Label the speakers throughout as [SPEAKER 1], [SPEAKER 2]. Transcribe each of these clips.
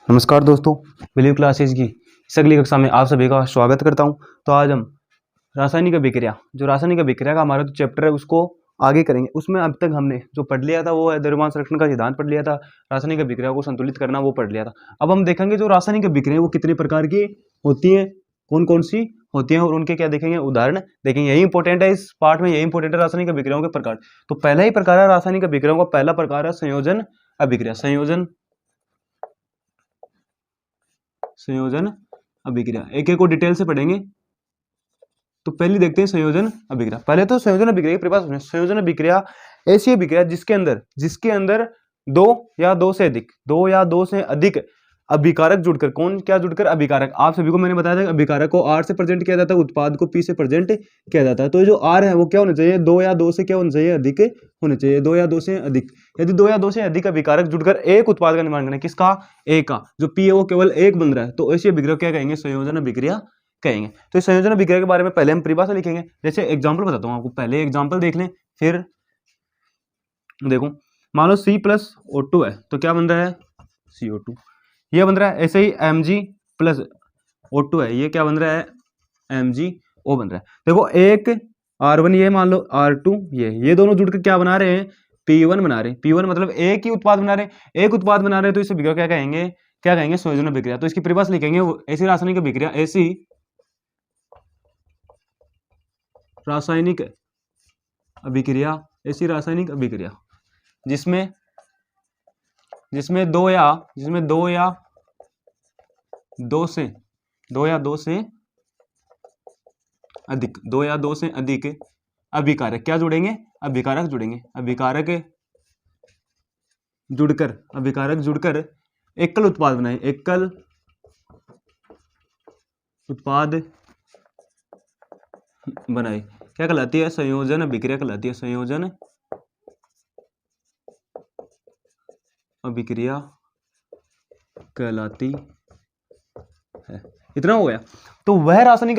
[SPEAKER 1] नमस्कार दोस्तों, believe classes की इस अगली कक्षा में आप सभी का स्वागत करता हूं। तो आज हम रासायनिक अभिक्रिया का हमारा जो चैप्टर है उसको आगे करेंगे। उसमें अब तक हमने जो पढ़ लिया था वो है द्रव्यमान संरक्षण का सिद्धांत पढ़ लिया था, रासायनिक अभिक्रिया को संतुलित करना वो पढ़ लिया था। अब हम देखेंगे जो रासायनिक अभिक्रिया वो कितने प्रकार की होती हैं, कौन कौन सी होती हैं और उनके क्या देखेंगे, उदाहरण देखेंगे। यही इंपॉर्टेंट है, इस पार्ट में यही इंपॉर्टेंट है, रासायनिक अभिक्रियाओं के प्रकार। तो पहला ही प्रकार है रासायनिक अभिक्रियाओं का, पहला प्रकार है संयोजन अभिक्रिया। संयोजन अभिक्रिया एक एक को डिटेल से पढ़ेंगे। तो पहले देखते हैं संयोजन अभिक्रिया। पहले तो संयोजन अभिक्रिया की परिभाषा सुनिए। संयोजन अभिक्रिया ऐसी अभिक्रिया जिसके अंदर दो या दो से अधिक अभिकारक जुड़कर, कौन क्या जुड़कर, अभिकारक। आप सभी को मैंने बताया था अभिकारक को R से प्रेजेंट किया जाता है, उत्पाद को P से प्रेजेंट किया जाता है। तो जो R है वो क्या होना चाहिए, दो या दो से क्या होना चाहिए, अधिक होने चाहिए, दो या दो से अधिक। यदि दो या दो से अधिक अभिकारक जुड़कर एक उत्पाद का निर्माण करें, किसका, A का, जो P है वो केवल एक बन रहा है, तो ऐसी अभिक्रिया क्या कहेंगे, संयोजन अभिक्रिया कहेंगे। तो इस संयोजन अभिक्रिया के बारे में पहले हम परिभाषा लिखेंगे। जैसे एग्जाम्पल बताता हूँ आपको, पहले एग्जाम्पल देख लें फिर देखो। मान लो C+O2 है तो क्या बन रहा है, CO2 ये बन रहा है। ऐसे ही Mg+O2 है, ये क्या बन रहा है, MgO बन रहा है। देखो एक R1 ये, मान लो R2 ये दोनों जुड़कर क्या बना रहे हैं, P1 बना रहे हैं। P1 मतलब एक ही उत्पाद बना रहे हैं, एक उत्पाद बना रहे हैं, तो इसे अभिक्रिया क्या कहेंगे, संयोजन अभिक्रिया। तो इसकी परिभाषा लिखेंगे, ऐसी रासायनिक अभिक्रिया, ऐसी रासायनिक अभिक्रिया जिसमें दो या दो से अधिक अभिकारक क्या जुड़ेंगे, अभिकारक जुड़कर एकल उत्पाद बनाए, क्या कहलाती है, संयोजन अभिक्रिया कहलाती है। संयोजन अभिक्रिया कहलाती है। इतना हो गया। तो वह रासायनिक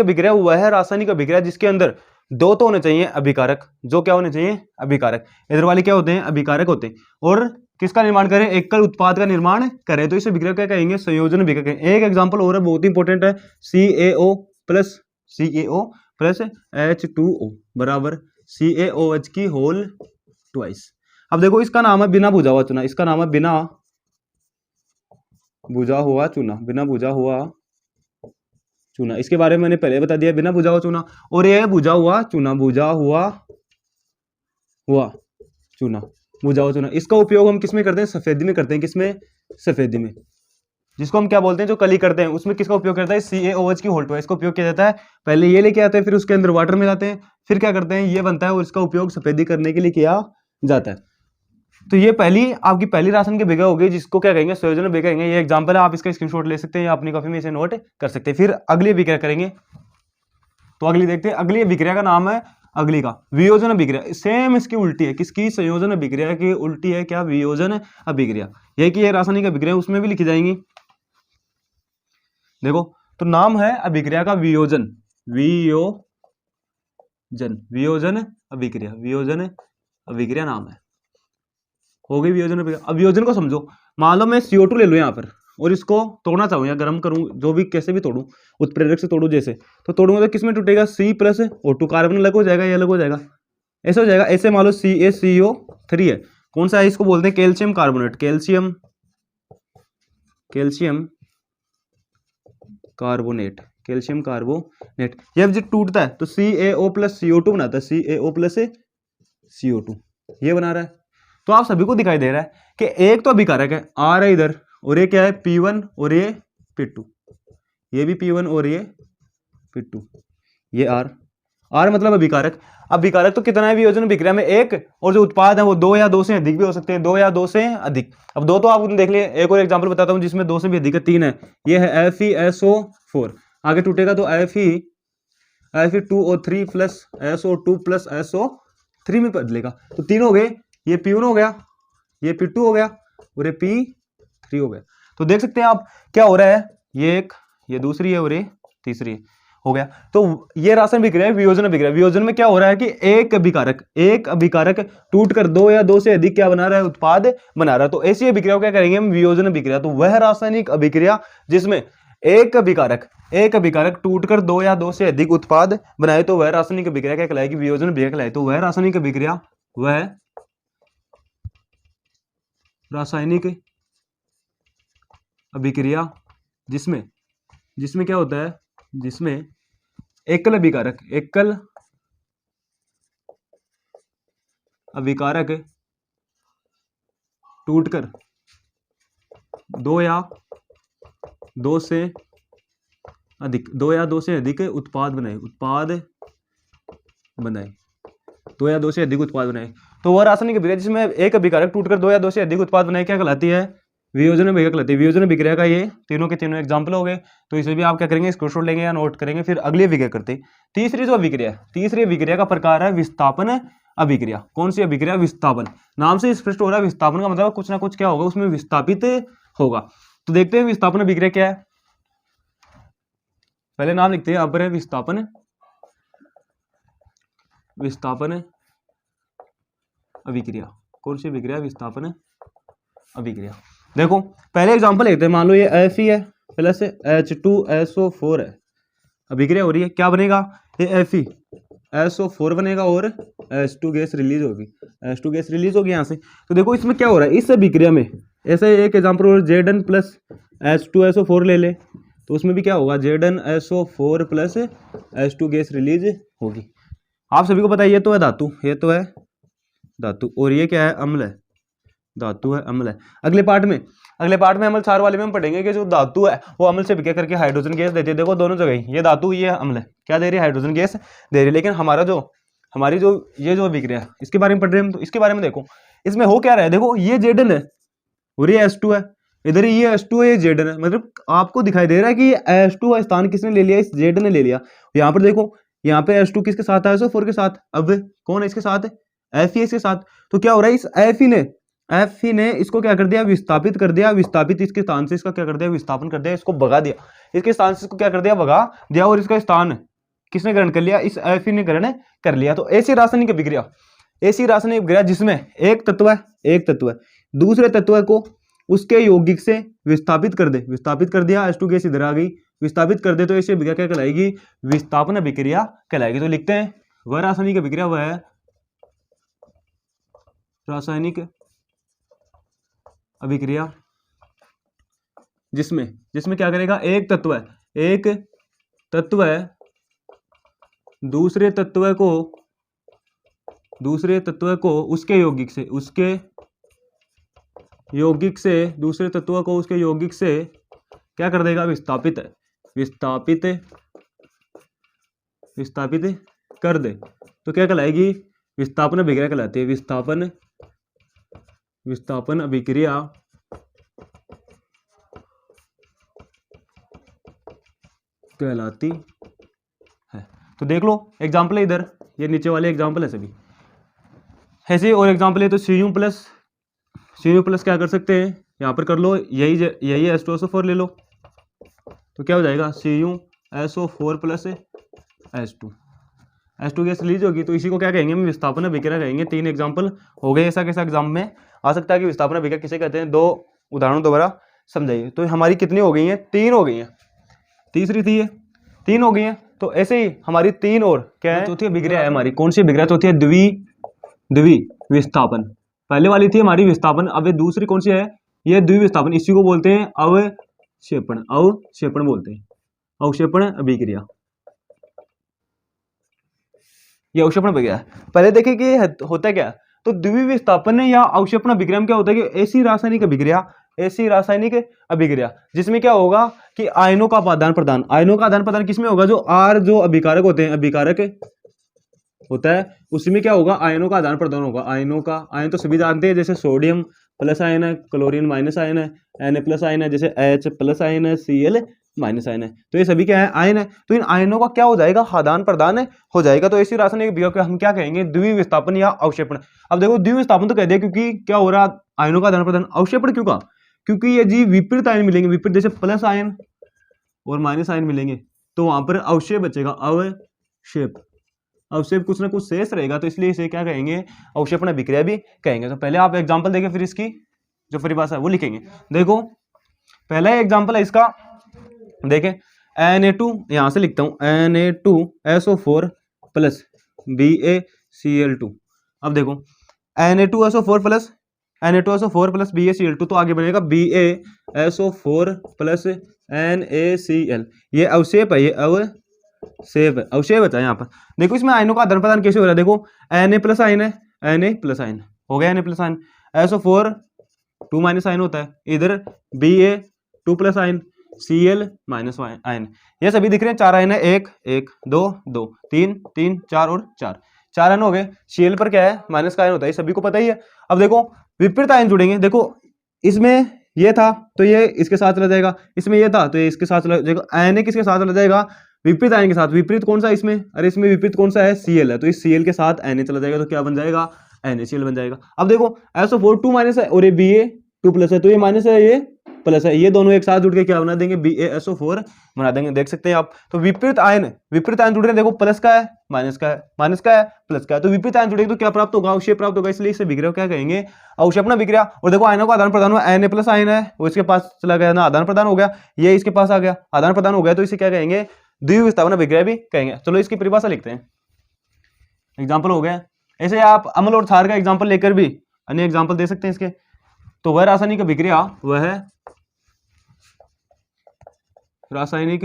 [SPEAKER 1] अभिक्रिया जिसके अंदर दो तो होने चाहिए अभिकारक, जो क्या होने चाहिए, अभिकारक। इधर वाले क्या होते हैं, अभिकारक होते हैं, और किसका निर्माण करें, एकल उत्पाद का निर्माण करें, तो इसे अभिक्रिया क्या कहेंगे, संयोजन अभिक्रिया कहेंगे। एक एग्जांपल और है, बहुत इंपॉर्टेंट है, CaO प्लस H2O बराबर CaOH की होल ट्वाइस। अब देखो इसका नाम है बिना बुझा हुआ चूना, इसका नाम है बिना बुझा हुआ चूना। इसके बारे में मैंने पहले बता दिया, बिना बुझा हुआ चूना। और ये बुझा हुआ चूना। इसका उपयोग हम किसमें करते हैं, सफेदी में करते हैं। किसमें, सफेदी में, जिसको हम क्या बोलते हैं, जो कली करते हैं, उसमें किसका उपयोग करता है, CaOH की होल ट्वाइस का उपयोग किया जाता है। पहले ये लेके आते हैं, फिर उसके अंदर वाटर मिलाते हैं, फिर क्या करते हैं, ये बनता है, और इसका उपयोग सफेदी करने के लिए किया जाता है। तो ये आपकी पहली रासायनिक अभिक्रिया हो गई, जिसको क्या कहेंगे, संयोजन अभिक्रिया कहेंगे। ये एग्जांपल है, आप इसका स्क्रीनशॉट ले सकते हैं या अपनी कॉपी में इसे नोट कर सकते हैं। फिर अगली अभिक्रिया करेंगे, तो अगली देखते हैं। अगली अभिक्रिया का नाम है, अगली का वियोजन अभिक्रिया। सेम इसकी उल्टी है, किसकी, संयोजन अभिक्रिया की उल्टी है क्या, वियोजन अभिक्रिया। यह कि ये रासायनिक अभिक्रिया उसमें भी लिखी जाएंगी। देखो, तो नाम है अभिक्रिया का वियोजन अभिक्रिया नाम है, हो गई वियोजन अभिक्रिया। अब वियोजन को समझो। मान लो मैं CO2 ले लूं यहाँ पर, और इसको तोड़ना चाहूँ या गर्म करूं, जो भी कैसे भी तोड़ूं, उत्प्रेरक से तोड़ूं जैसे, तो तोड़ूंगा तो किसमें टूटेगा, C+O2, कार्बन अलग हो जाएगा, ये अलग हो जाएगा, ऐसे हो जाएगा। ऐसे मान लो CaCO3 है, कौन सा है, इसको बोलते हैं कैल्शियम कार्बोनेट, कैल्शियम कार्बोनेट। जब जो टूटता है तो CaO+CO2 बनाता है, CaO+CO2 ये बना रहा है। तो आप सभी को दिखाई दे रहा है कि एक तो अभिकारक है, R है इधर, और ये क्या है, P1 और ये P2, ये भी P1 और ये P2, ये R मतलब अभिकारक तो कितना है वियोजन अभिक्रिया में, एक, और जो उत्पाद है वो दो या दो से अधिक भी हो सकते हैं, दो या दो से अधिक। अब दो तो आप देख लिए, एक और एग्जांपल बताता हूं जिसमें दो से भी अधिक है, 3 है। ये है FeSO4, आगे टूटेगा तो Fe2O3 plus SO2 plus SO3 में बदलेगा, तो 3 हो गए। ये P1 हो गया, ये P2 हो गया, और ये P3 हो गया। तो देख सकते हैं आप क्या हो रहा है, ये एक, ये दूसरी है और ये तीसरी है। हो गया। तो ये रासायनिक अभिक्रिया वियोजन अभिक्रिया। वियोजन में क्या हो रहा है कि एक अभिकारक टूट कर दो या दो से अधिक क्या बना रहा है, उत्पाद बना रहा है। तो ऐसी अभिक्रिया को क्या करेंगे हम, वियोजन अभिक्रिया। तो वह रासायनिक अभिक्रिया जिसमें एक अभिकारक टूटकर दो या दो से अधिक उत्पाद बनाए तो वह रासायनिक अभिक्रिया क्या कहलाएगी, वियोजन अभिक्रिया कहलाएगी। तो वह रासायनिक अभिक्रिया, वह रासायनिक अभिक्रिया जिसमें क्या होता है, जिसमें एकल अभिकारक टूटकर दो या दो से अधिक उत्पाद बनाए दो या दो से अधिक उत्पाद बनाए। तो वह रासायनिक अभिक्रिया जिसमें एक अभिकारक टूटकर दो या दो से अधिक उत्पाद बनाए क्या कहलाती है, वियोजन अभिक्रिया कहलाती है। वियोजन अभिक्रिया का ये तीनों के तीनों एग्जाम्पल हो गए। तो इसे भी आप क्या करेंगे, स्क्रीनशॉट लेंगे या नोट करेंगे, फिर अगली अभिक्रिया करते हैं। तीसरी अभिक्रिया का प्रकार है विस्थापन अभिक्रिया। कौन सी अभिक्रिया, विस्थापन। नाम से स्पष्ट हो रहा है विस्थापन का मतलब कुछ ना कुछ क्या होगा, उसमें विस्थापित होगा। तो देखते हैं विस्थापन अभिक्रिया क्या है। पहले नाम लिखते हैं, यहाँ पर है विस्थापन अभिक्रिया। कौन सी अभिक्रिया, विस्थापन अभिक्रिया। देखो पहले एग्जांपल लेते हैं। मान लो ये Fe है प्लस H2SO4 है, अभिक्रिया हो रही है। क्या बनेगा, ये FeSO4 बनेगा और H2 गैस रिलीज होगी यहाँ से। तो देखो इसमें क्या हो रहा है, इस अभिक्रिया में ऐसे एक एग्जांपल और Zn प्लस H2SO4 ले ले, तो उसमें भी क्या होगा, ZnSO4 plus H2 gas release होगी। आप सभी को पता है ये तो है धातु और ये क्या है, अम्ल है, धातु है, अम्ल है। अगले पार्ट में अम्ल क्षार वाले में हम पढ़ेंगे कि जो धातु है वो अम्ल से विक्रिया करके हाइड्रोजन गैस देती है। देखो दोनों जगह ये धातु ये अम्ल है, क्या दे रही है, हाइड्रोजन गैस दे रही है। लेकिन हमारी जो ये जो विक्रिया इसके बारे में पढ़ रहे हैं हम, तो इसके बारे में देखो इसमें हो क्या रहा है। देखो ये Zn है और ये H2 है, इधर ये H2 है, ये Zn है। मतलब आपको दिखाई दे रहा है कि H2 का स्थान किसने ले लिया, इस Zn ने ले लिया। यहाँ पर देखो, यहाँ पे H2 किसके साथ है, SO4 के साथ। अब कौन है इसके साथ, Fe इसके साथ। तो क्या हो रहा है, इस Fe ने इसको क्या कर दिया, विस्थापित कर दिया। विस्थापित इसके स्थान से इसका क्या कर दिया, विस्थापन कर दिया, इसको भगा दिया। इसके स्थान से इसको क्या कर दिया, भगा दिया। और इसका स्थान किसने ग्रहण कर लिया, इस Fe ने ग्रहण कर लिया। तो ऐसी रासायनिक अभिक्रिया जिसमें एक तत्व है दूसरे तत्व को उसके यौगिक से विस्थापित कर दिया। H2 गैस इधर आ गई, विस्थापित कर दे, तो ऐसी अभिक्रिया क्या कहलाएगी, विस्थापन अभिक्रिया कहलाएगी। तो लिखते हैं, वह रासायनिक अभिक्रिया, वह रासायनिक अभिक्रिया जिसमें क्या करेगा, एक तत्व है दूसरे तत्व को उसके यौगिक से क्या कर देगा, विस्थापित कर दे, तो क्या कहलाएगी, विस्थापन अभिक्रिया कहलाती है। विस्थापन अभिक्रिया कहलाती है। तो देख लो एग्जाम्पल है इधर, ये नीचे वाले एग्जाम्पल है सभी ऐसे। और एग्जाम्पल है तो Cu प्लस क्या कर सकते हैं, यहाँ पर कर लो, यही H2SO4 ले लो, तो क्या हो जाएगा, CuSO4 plus H2 gas release होगी। तो इसी को क्या कहेंगे, हम विस्थापन अभिक्रिया कहेंगे। 3 एग्जाम्पल हो गए। ऐसा कैसा एग्जाम में आ सकता है कि विस्थापन अभिक्रिया किसे कहते हैं, 2 उदाहरणों द्वारा समझाइए। तो हमारी कितनी हो गई हैं, 3 हो गई हैं। तीसरी थी ये, 3 हो गई हैं। तो ऐसे ही हमारी 3 और क्या है, चौथी अभिक्रिया है हमारी। कौन सी अभिक्रिया चौथी है, द्वि विस्थापन। पहले वाली थी हमारी विस्थापन, अब ये दूसरी कौन सी है, ये द्वि विस्थापन। इसी को बोलते हैं अवक्षेपण बोलते हैं, अवक्षेपण अभिक्रिया। ये अवक्षेपण अभिक्रिया। पहले देखिए कि होता क्या, तो द्वि विस्थापन या अवक्षेपण अभिक्रिया में क्या होता है कि ऐसी रासायनिक अभिक्रिया जिसमें क्या होगा कि आयनों का आदान प्रदान किसमें होगा, जो R जो अभिकारक होते हैं, अभिकारक होता है उसमें क्या होगा, आयनों का आदान प्रदान होगा। आयन तो सभी जानते हैं, जैसे सोडियम प्लस आयन है, क्लोरीन माइनस आयन है, Na प्लस आयन है, जैसे H प्लस आयन है, Cl माइनस आयन है। तो ये सभी क्या है, आयन है। तो इन आयनों का क्या हो जाएगा, आदान प्रदान हो जाएगा। तो ऐसी रासायनिक अभिक्रिया को हम क्या कहेंगे, द्वि विस्थापन या अवक्षेपण। अब देखो द्वि विस्थापन तो कह दिया क्योंकि क्या हो रहा, आयनों का आदान प्रदान। अवक्षेपण क्यों कहा, क्योंकि ये जी विपरीत आयन मिलेंगे, विपरीत जैसे प्लस आयन और माइनस आयन मिलेंगे, तो वहां पर अवशेप बचेगा, अवशेप, अवशेप कुछ ना कुछ शेष रहेगा, तो इसलिए इसे क्या कहेंगे, अवशेपण अभिक्रिया भी कहेंगे। तो पहले आप एग्जाम्पल देखें, फिर इसकी जो परिभाषा है वो लिखेंगे। देखो पहला एग्जाम्पल है इसका, देखें Na2, यहां से लिखता हूं Na2SO4 प्लस BaCl2। अब देखो Na2SO4 plus Na2SO4 plus BaCl2, तो आगे बनेगा BaSO4 प्लस NaCl। ये अवशेप है, ये अवशेप है, अवशेप बचा यहाँ पर। देखो इसमें आयनों का आदान प्रदान कैसे हो रहा है, देखो Na प्लस आयन है, Na प्लस आयन हो गया, Na plus ion, SO4 2 minus ion होता है, इधर Ba 2 plus ion, Cl minus ion. ये सभी दिख रहे हैं, 4 आयन है, 1 1 2 2 3 3 4 और 4 आयन हो गए। Cl पर क्या है, माइनस का आयन होता है, सभी को पता ही है। अब देखो विपरीत आयन जुड़ेंगे, देखो इसमें ये था तो ये इसके साथ चला जाएगा, इसमें ये था तो ये इसके साथ चला जाएगा, Na किसके साथ चला जाएगा, विपरीत आयन के साथ। विपरीत कौन सा है इसमें, अरे इसमें विपरीत कौन सा है, Cl है, तो इस Cl के साथ Na चला जाएगा, तो क्या बन जाएगा, NaCl बन जाएगा। अब देखो SO4 2 माइनस है और ये Ba 2 प्लस है, तो ये माइनस है ये प्लस है, ये दोनों एक साथ जुड़ के क्या बना देंगे, BaSO4 बना देंगे। देख सकते हैं आप, तो विपरीत आयन जुड़ रहे हैं, देखो प्लस का है माइनस का है, माइनस का है प्लस का है, तो विपरीत आयन जुड़ेंगे तो क्या प्राप्त होगा, अवशेप प्राप्त होगा, इसलिए इसे विक्रिया क्या कहेंगे, अवक्षेपण विक्रिया। और देखो आयनों का आदान प्रदान हुआ, Na प्लस आयन है वो इसके पास चला गया ना, आदान प्रदान हो गया, ये इसके पास आ गया, आदान प्रदान हो गया, तो इसे क्या कहेंगे, द्विविस्थापन विक्रिया भी कहेंगे। चलो इसकी परिभाषा लिखते हैं, एग्जाम्पल हो गया। ऐसे आप अम्ल और क्षार का एग्जाम्पल लेकर भी अन्य एग्जाम्पल दे सकते हैं इसके। तो वह रासायनिक अभिक्रिया, वह रासायनिक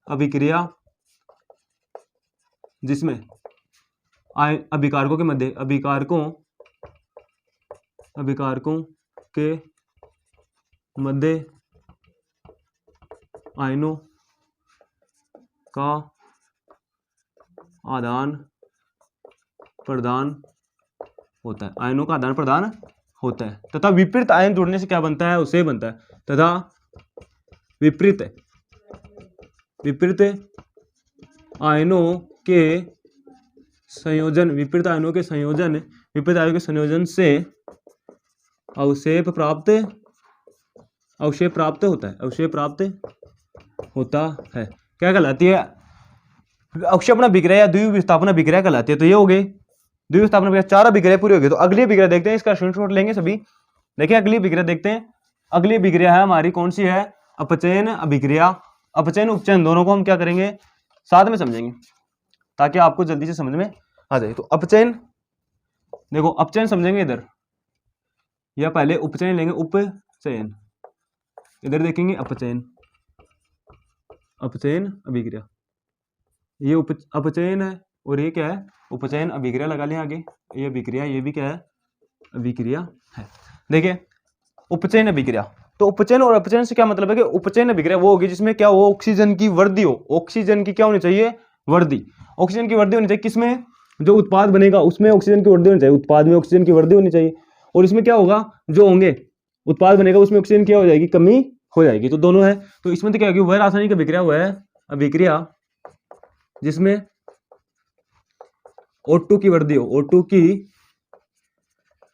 [SPEAKER 1] अभिक्रिया जिसमें अभिकारकों के मध्य, अभिकारकों के मध्य आयनों का आदान प्रदान होता है, आयनों का आदान प्रदान होता है, तथा विपरीत आयन जुड़ने से क्या बनता है, उसे बनता है, तथा विपरीत आयनों के संयोजन, विपरीत आयनों के संयोजन से अवशेप प्राप्त होता है, अवशेप प्राप्त होता है। क्या कहलाती है, अवक्षेपण विक्रिया या द्विविस्थापन विक्रिया कहलाती है। तो ये हो गई द्विविस्थापन विक्रिया, 4 अभिक्रिया पूरी हो गई। तो अगली अभिक्रिया देखते हैं, इसका स्क्रीनशॉट लेंगे सभी। देखिए अगली अभिक्रिया देखते हैं, अगली अभिक्रिया है हमारी कौन सी है, अपचयन अभिक्रिया। अपचयन उपचयन दोनों को हम क्या करेंगे, साथ में समझेंगे ताकि आपको जल्दी से समझ में आ जाए। तो अपचयन, देखो अपचयन समझेंगे इधर, या पहले उपचयन लेंगे, उपचयन इधर देखेंगे, अपचयन अभिक्रिया, ये अपचयन है और ये क्या है, उपचयन अभिक्रिया लगा लें आगे, ये अभिक्रिया, ये भी क्या है, अभिक्रिया है। देखिए उपचयन अभिक्रिया, तो उपचयन और अपचयन से क्या मतलब है कि उपचयन अभिक्रिया वो होगी जिसमें क्या हो, ऑक्सीजन की वृद्धि हो, ऑक्सीजन की क्या होनी चाहिए, वृद्धि, ऑक्सीजन की वृद्धि होनी चाहिए। किसमें, जो उत्पाद बनेगा उसमें ऑक्सीजन की वृद्धि होनी चाहिए, उत्पाद में ऑक्सीजन की वृद्धि होनी चाहिए। और इसमें क्या होगा, जो होंगे उत्पाद बनेगा उसमें ऑक्सीजन क्या हो जाएगी, कमी हो जाएगी। तो दोनों है, तो इसमें तो क्या होगी, वह रासायनिक अभिक्रिया, वह अभिक्रिया जिसमें O2 की वृद्धि हो, O2 की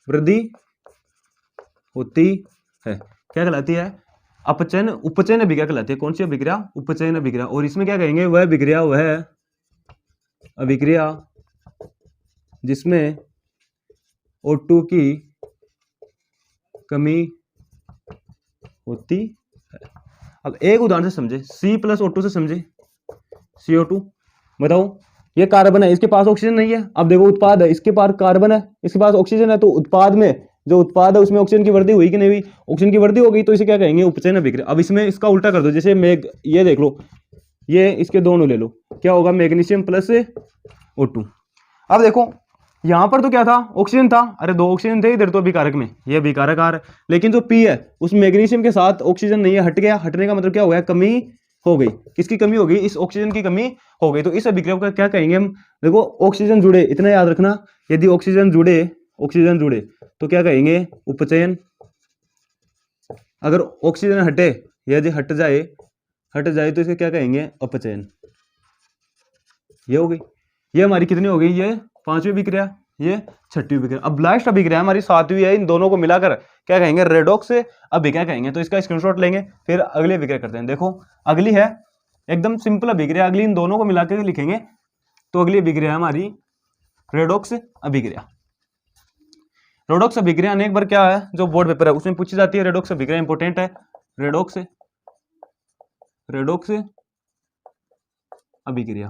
[SPEAKER 1] वृद्धि होती है, क्या कहलाती है, अपचयन, उपचयन अभिक्रिया कहलाती है। कौन सी अभिक्रिया, उपचयन अभिक्रिया। और इसमें क्या कहेंगे, वह अभिक्रिया, वह अभिक्रिया जिसमें O2 की कमी होती है। अब एक उदाहरण से समझे, C+O2 से समझे, CO2, बताओ ये कार्बन है, इसके पास ऑक्सीजन नहीं है। अब देखो उत्पाद है, इसके पास कार्बन है, इसके पास ऑक्सीजन है, तो उत्पाद में जो उत्पाद है उसमें ऑक्सीजन की वृद्धि हुई कि नहीं हुई, ऑक्सीजन की वृद्धि हो गई, तो इसे क्या कहेंगे, उपचयन अभिक्रिया। अब इसमें इसका उल्टा कर दो, जैसे ये देख लो, ये इसके दोनों ले लो, क्या होगा, मैग्नीशियम प्लस O2। अब देखो यहां पर तो क्या था, ऑक्सीजन था, अरे 2 ऑक्सीजन थे इधर तो अभिकारक में, ये अभिकारक आ रहा है, लेकिन जो P है उस मैग्नीशियम के साथ ऑक्सीजन नहीं है, हट गया। हटने का मतलब क्या हो गया, कमी हो गई। किसकी कमी हो गई, इस ऑक्सीजन की कमी हो गई। तो इस अभिक्रिया को क्या कहेंगे हम, देखो ऑक्सीजन जुड़े, इतना याद रखना, यदि ऑक्सीजन जुड़े तो क्या कहेंगे, उपचयन। अगर ऑक्सीजन हटे, यदि हट जाए तो इसे क्या कहेंगे, अपचयन। ये हो गई, ये हमारी कितनी हो गई, ये 5वीं अभिक्रिया, ये छठी अभिक्रिया। अब लास्ट अभिक्रिया हमारी सातवीं है, इन दोनों को मिलाकर क्या कहेंगे, रेडॉक्स अभिक्रिया कहेंगे। तो इसका स्क्रीनशॉट लेंगे, फिर अगली अभिक्रिया करते हैं। देखो अगली है एकदम सिंपल अभिक्रिया, अगली इन दोनों को मिलाकर लिखेंगे। तो अगली अभिक्रिया है हमारी रेडॉक्स अभिक्रिया। रेडॉक्स अभिक्रिया अनेक बार क्या है जो बोर्ड पेपर है उसमें पूछी जाती है। रेडॉक्स अभिक्रिया इंपॉर्टेंट है। रेडॉक्स अभिक्रिया,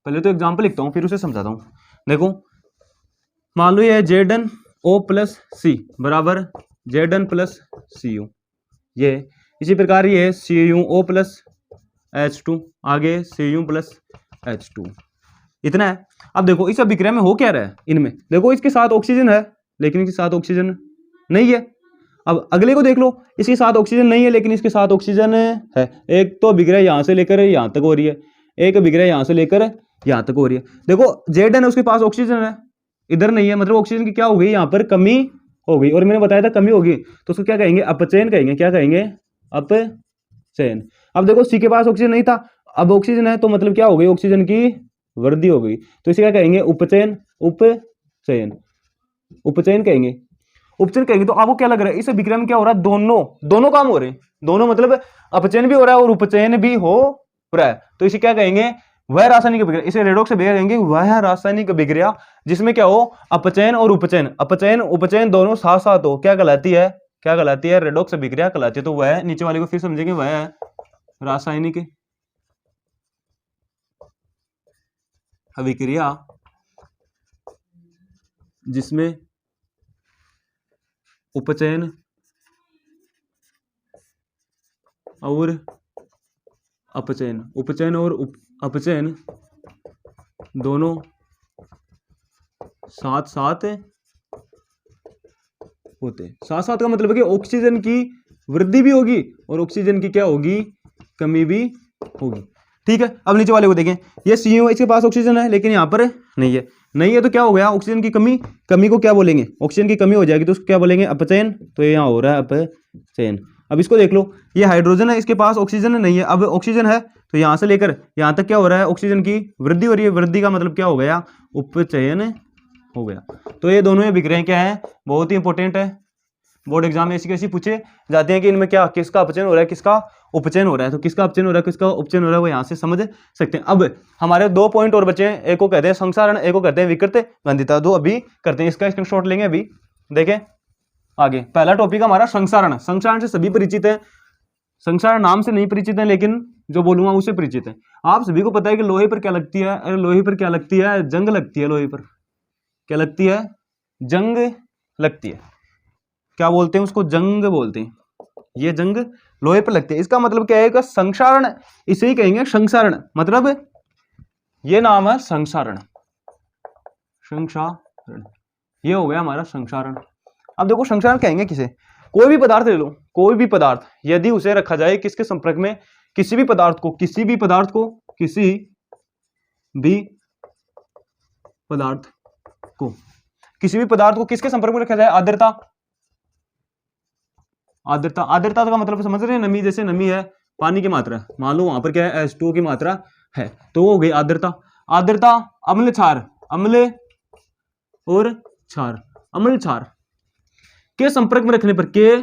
[SPEAKER 1] पहले तो एग्जांपल लिखता हूं फिर उसे समझाता हूं। देखो मान लो ये ZnO प्लस सी बराबर Zn प्लस Cu, ये इसी प्रकार ये CuO प्लस H2, आगे Cu प्लस H2, इतना है। अब देखो इस अभिक्रिया में हो क्या रहा है इनमें, देखो इसके साथ ऑक्सीजन है लेकिन इसके साथ ऑक्सीजन नहीं है। अब अगले को देख लो, इसके साथ ऑक्सीजन नहीं है लेकिन इसके साथ ऑक्सीजन है। एक तो अभिक्रिया यहां से लेकर यहां तक हो रही है, एक अभिक्रिया यहां से लेकर यहां तक हो रही है। देखो Zn उसके पास ऑक्सीजन है, इधर नहीं है, मतलब ऑक्सीजन की क्या हो गई, यहाँ पर कमी हो गई। और मैंने बताया था कमी होगी तो उसको क्या कहेंगे, अपचयन कहेंगे। क्या कहेंगे, अपचयन। अब देखो सी के पास ऑक्सीजन नहीं था, अब ऑक्सीजन है तो मतलब क्या हो गई, ऑक्सीजन की वृद्धि हो गई। तो इसे क्या कहेंगे, उपचयन। उपचयन कहेंगे, उपचयन कहेंगे। तो आपको क्या लग रहा है इस अभिक्रिया में क्या हो रहा है, दोनों काम हो रहे हैं। दोनों मतलब अपचयन भी हो रहा है और उपचयन भी हो रहा है। तो इसे क्या कहेंगे, वह रासायनिक अभिक्रिया। इसे रेडॉक्स अभिक्रिया कहेंगे, वह रासायनिक अभिक्रिया जिसमें क्या हो, अपचयन और उपचयन, अपचयन उपचयन दोनों साथ साथ हो। क्या कहलाती है, क्या कहलाती है, रेडॉक्स अभिक्रिया कहलाती है। तो वह नीचे वाले को फिर समझेंगे, वह रासायनिक अभिक्रिया जिसमें उपचयन और अपचयन, उपचयन और अपचयन दोनों साथ साथ होते। साथ साथ का मतलब है कि ऑक्सीजन की वृद्धि भी होगी और ऑक्सीजन की क्या होगी, कमी भी होगी। ठीक है, अब नीचे वाले को देखें, ये Cu इसके पास ऑक्सीजन है लेकिन यहाँ पर नहीं है। नहीं है तो क्या हो गया, ऑक्सीजन की कमी। कमी को क्या बोलेंगे, ऑक्सीजन की कमी हो जाएगी तो उसको क्या बोलेंगे, अपचयन। तो ये यहाँ हो रहा है अपचयन। अब इसको देख लो, ये हाइड्रोजन है, इसके पास ऑक्सीजन नहीं है। अब ऑक्सीजन है तो यहाँ से लेकर यहाँ तक क्या हो रहा है, ऑक्सीजन की वृद्धि हो रही है। वृद्धि का मतलब क्या हो गया, उपचयन हो गया। तो ये दोनों अभिक्रियाएं क्या है, बहुत ही इंपॉर्टेंट है। बोर्ड एग्जाम में ऐसी कैसी पूछे जाते हैं कि इनमें क्या, किसका अपचयन हो रहा है, किसका उपचयन हो रहा है। तो किसका अपचयन हो रहा है, किसका उपचयन हो रहा है, वो यहाँ से समझ सकते हैं। अब हमारे 2 पॉइंट और बचे हैं, एक को कहते हैं संसारण, एक को कहते हैं विकृत वंदिता। दो अभी करते हैं, इसका स्क्रीनशॉट लेंगे। अभी देखें आगे, पहला टॉपिक हमारा संसारण। संसारण से सभी परिचित है, संसारण नाम से नहीं परिचित है लेकिन जो बोलूंगा उससे परिचित है। आप सभी को पता है कि लोहे पर क्या लगती है, अरे लोहे पर क्या लगती है, जंग लगती है। लोहे पर क्या लगती है, जंग लगती है। क्या बोलते हैं उसको, जंग बोलते हैं। ये जंग लोहे पर लगती है। इसका मतलब क्या है, संसारण, इसे ही कहेंगे संसारण। मतलब ये नाम है संसारण, संसारण, ये हो गया हमारा संसारण। अब देखो संसारण कहेंगे किसे, कोई भी पदार्थ ले लो, कोई भी पदार्थ यदि उसे रखा जाए किसके संपर्क में, किसी भी पदार्थ को, किसी भी पदार्थ को, किसी भी पदार्थ को, किसी भी पदार्थ को किसके संपर्क में रखा जाए, आर्द्रता। आर्द्रता, आर्द्रता का मतलब समझ रहे हैं, नमी। जैसे नमी है, पानी की मात्रा, मान लो वहां पर क्या है, H2O की मात्रा है, तो वो हो गई आर्द्रता। आर्द्रता, अम्ल क्षार, अम्ल और क्षार, अम्ल क्षार के संपर्क में रखने पर, के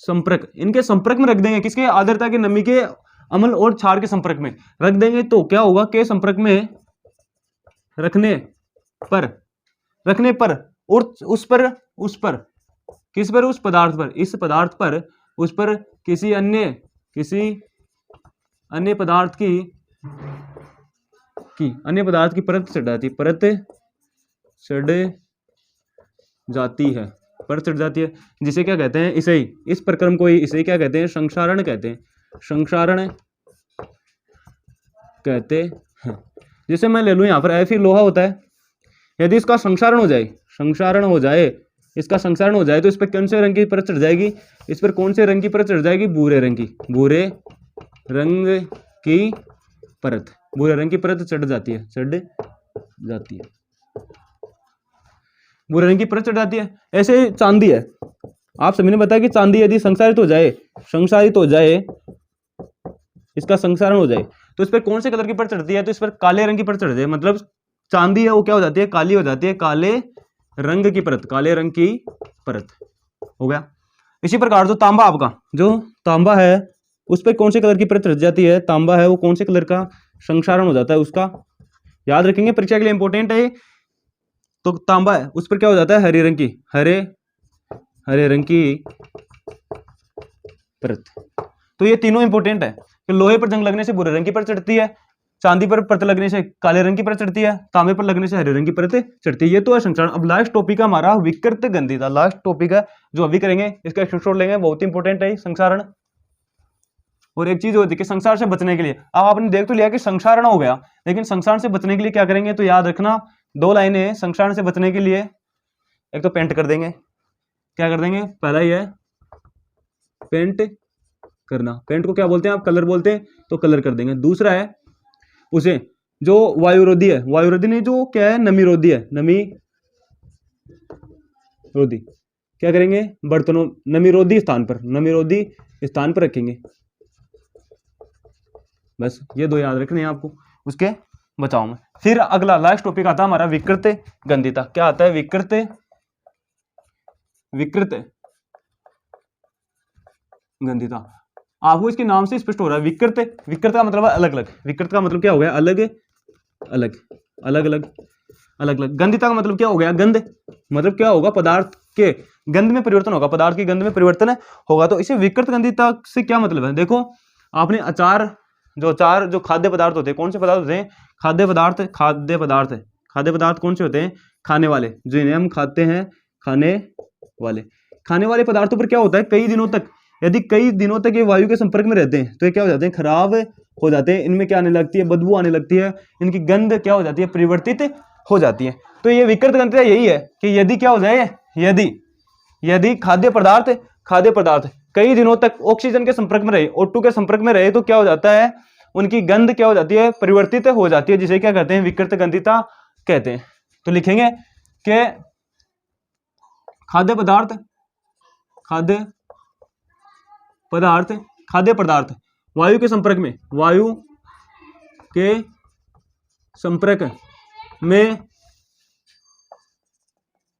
[SPEAKER 1] संपर्क, इनके संपर्क में रख देंगे, किसके, आर्द्रता के, नमी के, अम्ल और क्षार के संपर्क में रख देंगे तो क्या होगा, के संपर्क में रखने पर, रखने पर, और उस पर किस पर, उस पदार्थ पर, इस पदार्थ पर, उस पर किसी अन्य पदार्थ की परत चढ़ जाती, परत चढ़ जाती है, परत चढ़ जाती है, जिसे क्या कहते हैं, इसे ही, इस प्रक्रम को ही इसे क्या कहते हैं, संसारण कहते हैं, संसारण कहते हैं। जैसे मैं ले लूं यहाँ पर Fe लोहा होता है, यदि इसका संसारण हो जाए, इसका संसारण हो जाए तो इस पर कौन से रंग की परत चढ़ जाएगी, इस पर कौन से रंग की परत चढ़ जाएगी, भूरे रंग की, भूरे रंग की परत, भूरे रंग की परत चढ़ जाती है, भूरे रंग की परत चढ़ जाती है। ऐसे चांदी है, आप सभी ने बताया कि चांदी यदि संसारित हो जाए, इसका संसारण हो जाए तो इस पर कौन से कलर की परत चढ़ती है, तो इस पर काले रंग की परत चढ़ जाए, मतलब चांदी है वो क्या हो जाती है, काली हो जाती है, काले रंग की परत, काले रंग की परत हो गया। इसी प्रकार जो तांबा, आपका जो तांबा है उस पर कौन से कलर की परत रच जाती है, तांबा है वो कौन से कलर का संक्षारण हो जाता है उसका, याद रखेंगे परीक्षा के लिए इंपॉर्टेंट है। तो तांबा है उस पर क्या हो जाता है, हरे रंग की, हरे रंग की परत। तो ये तीनों इंपॉर्टेंट है कि लोहे पर जंग लगने से भूरे रंग की परत चढ़ती है, चांदी पर परत लगने से काले रंग की परत चढ़ती है, तांबे पर लगने से हरे रंग की परत चढ़ती है। ये तो है संक्षारण। अब लास्ट टॉपिक है हमारा विकृत गंधिता, लास्ट टॉपिक है जो अभी करेंगे, इसका स्क्रीनशॉट लेंगे, बहुत इंपॉर्टेंट है संक्षारण। और एक चीज होती है कि संक्षारण से बचने के लिए, अब आपने देख तो लिया कि संक्षारण हो गया, लेकिन संक्षारण से बचने के लिए क्या करेंगे, तो याद रखना 2 लाइनें संक्षारण से बचने के लिए। एक तो पेंट कर देंगे, क्या कर देंगे, पहला ही है पेंट करना, पेंट को क्या बोलते हैं आप, कलर बोलते हैं, तो कलर कर देंगे। दूसरा है उसे जो वायुरोधी है, वायुरोधी नहीं, जो क्या है नमीरोधी है, नमीरोधी, क्या करेंगे, बर्तनों नमीरोधी स्थान पर रखेंगे। बस ये 2 याद रखने हैं आपको उसके बचाव में। फिर अगला लास्ट टॉपिक आता है हमारा विकृत गंधिता। क्या आता है, विकृत गंधिता। आपको इसके नाम से स्पष्ट हो रहा है, विकृत, विकृत का मतलब है अलग अलग, विकृत का मतलब क्या हो गया, अलग अलग। गंधिता का मतलब क्या हो गया, गंध, मतलब क्या होगा, पदार्थ के गंध में परिवर्तन होगा, पदार्थ की गंध में परिवर्तन होगा। तो इसे विकृत गंधिता से क्या मतलब है, देखो आपने अचार जो खाद्य पदार्थ होते हैं, कौन से पदार्थ होते हैं, खाद्य पदार्थ कौन से होते हैं, खाने वाले, जिन्हें हम खाते हैं, खाने वाले पदार्थों पर क्या होता है, कई दिनों तक ये वायु के संपर्क में रहते हैं तो ये क्या हो जाते हैं, खराब हो जाते हैं, इनमें क्या आने लगती है, बदबू आने लगती है, इनकी गंध क्या हो जाती है, परिवर्तित हो जाती है। तो ये विकृत गंधिता यही है कि यदि क्या हो जाए, यदि खाद्य पदार्थ कई दिनों तक ऑक्सीजन के संपर्क में रहे, O2 के संपर्क में रहे, तो क्या हो जाता है, उनकी गंध क्या हो जाती है, परिवर्तित हो जाती है, जिसे क्या कहते हैं, विकृत गंधिता कहते हैं। तो लिखेंगे कि खाद्य पदार्थ वायु के संपर्क में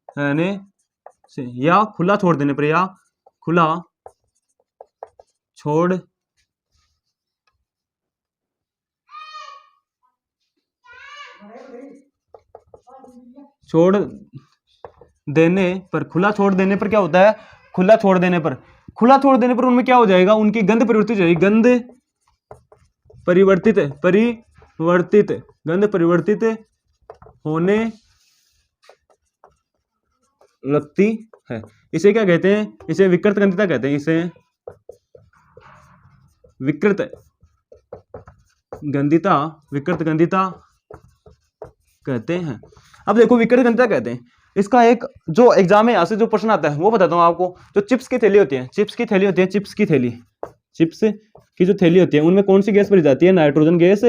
[SPEAKER 1] रहने से या खुला छोड़ देने पर, खुला छोड़ देने पर क्या होता है, खुला छोड़ देने पर उनमें क्या हो जाएगा, उनकी गंध परिवर्तित हो जाएगी, गंध परिवर्तित होने लगती है। इसे क्या कहते हैं, इसे विकृत गंधिता कहते हैं, इसे विकृत गंधिता कहते हैं। अब देखो विकृत गंधिता कहते हैं, इसका एक जो एग्जाम में यहाँ से जो प्रश्न आता है वो बताता हूँ आपको। जो चिप्स की थैली होती है, चिप्स की जो थैली होती है उनमें कौन सी गैस भरी जाती है, नाइट्रोजन गैस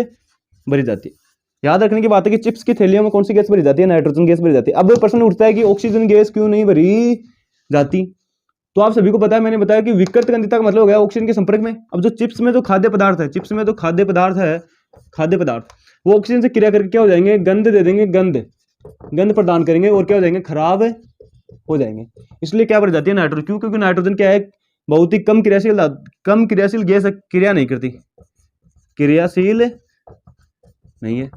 [SPEAKER 1] भरी जाती है। याद रखने की बात है कि चिप्स की थैलियों में कौन सी गैस भरी जाती है, नाइट्रोजन गैस भरी जाती है। अब प्रश्न उठता है कि ऑक्सीजन गैस क्यों नहीं भरी जाती। तो आप सभी को पता है, मैंने बताया कि विकृत गंधिता का मतलब हो गया ऑक्सीजन के संपर्क में। अब जो चिप्स में जो खाद्य पदार्थ है, वो ऑक्सीजन से क्रिया करके क्या हो जाएंगे, गंध दे देंगे, गंध प्रदान करेंगे और क्या हो जाएंगे, खराब हो जाएंगे। इसलिए क्या भर जाती है, नाइट्रोजन। क्यों, क्योंकि नाइट्रोजन क्या है, बहुत ही कम क्रियाशील गैस, क्रिया नहीं है,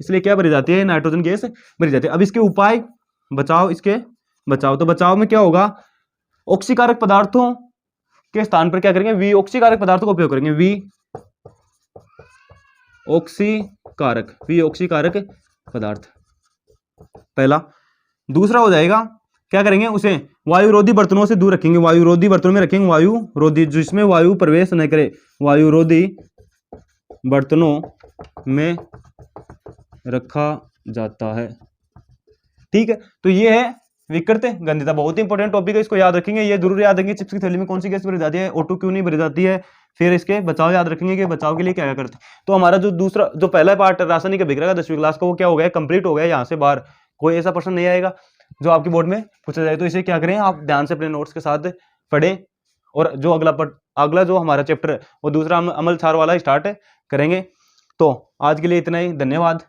[SPEAKER 1] इसलिए क्या भरी जाती है, नाइट्रोजन गैस भरी जाती है। अब इसके उपाय, बचाव, तो बचाव में क्या होगा, ऑक्सीकारक पदार्थों के स्थान पर क्या करेंगे, वी ऑक्सीकारक पदार्थों का उपयोग करेंगे, वी ऑक्सीकारक पदार्थ पहला। दूसरा हो जाएगा, क्या करेंगे, उसे वायुरोधी बर्तनों से दूर रखेंगे, वायुरोधी बर्तनों में रखेंगे, वायुरोधी जिसमें वायु प्रवेश न करे, वायुरोधी बर्तनों में रखा जाता है। ठीक है, तो ये है विकृत गंधिता, बहुत ही इंपॉर्टेंट टॉपिक है, इसको याद रखेंगे। ये जरूर याद रखेंगे, चिप्स की थैली में कौन सी गैस भरी जाती है, O2 क्यों नहीं भरी जाती है। फिर इसके बचाव याद रखेंगे कि बचाव के लिए क्या करते हैं। तो हमारा जो पहला पार्ट रासायनिक अभिक्रिया का 10वीं क्लास का वो क्या हो गया, कंप्लीट हो गया। यहाँ से बाहर कोई ऐसा प्रश्न नहीं आएगा जो आपकी बोर्ड में पूछा जाए। तो इसे क्या करें, आप ध्यान से अपने नोट्स के साथ पढ़ें और जो अगला जो हमारा चैप्टर है वो दूसरा अमल क्षार वाला स्टार्ट करेंगे। तो आज के लिए इतना ही, धन्यवाद।